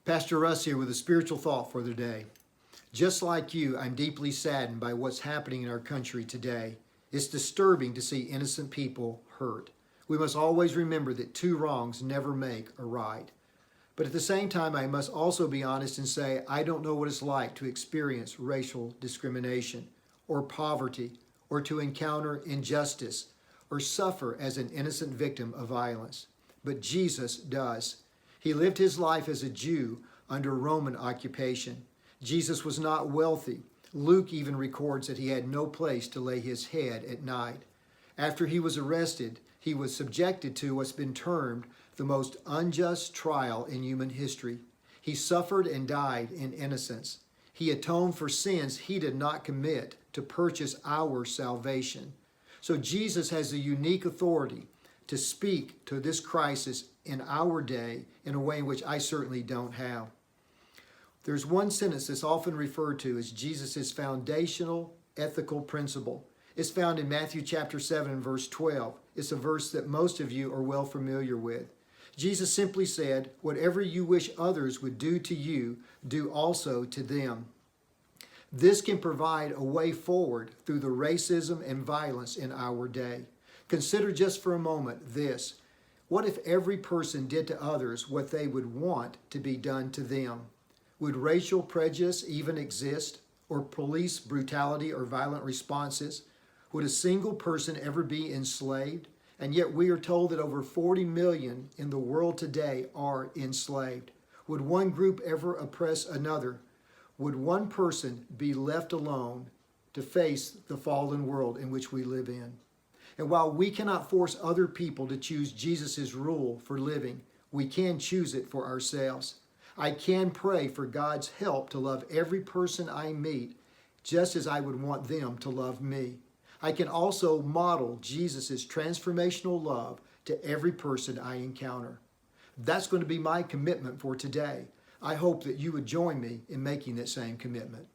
Pastor Russ here with a spiritual thought for the day. Just like you, I'm deeply saddened by what's happening in our country today. It's disturbing to see innocent people hurt. We must always remember that two wrongs never make a right. But at the same time, I must also be honest and say I don't know what it's like to experience racial discrimination or poverty or to encounter injustice or suffer as an innocent victim of violence. But Jesus does. He lived his life as a Jew under Roman occupation. Jesus was not wealthy. Luke even records that he had no place to lay his head at night. After he was arrested, he was subjected to what's been termed the most unjust trial in human history. He suffered and died in innocence. He atoned for sins he did not commit to purchase our salvation. So Jesus has the unique authority to speak to this crisis in our day in a way in which I certainly don't have. There's one sentence that's often referred to as Jesus' foundational ethical principle. It's found in Matthew chapter 7, verse 12. It's a verse that most of you are well familiar with. Jesus simply said, "Whatever you wish others would do to you, do also to them." This can provide a way forward through the racism and violence in our day. Consider just for a moment this. What if every person did to others what they would want to be done to them? Would racial prejudice even exist, or police brutality or violent responses? Would a single person ever be enslaved? And yet we are told that over 40 million in the world today are enslaved. Would one group ever oppress another? Would one person be left alone to face the fallen world in which we live in? And while we cannot force other people to choose Jesus' rule for living, we can choose it for ourselves. I can pray for God's help to love every person I meet just as I would want them to love me. I can also model Jesus' transformational love to every person I encounter. That's going to be my commitment for today. I hope that you would join me in making that same commitment.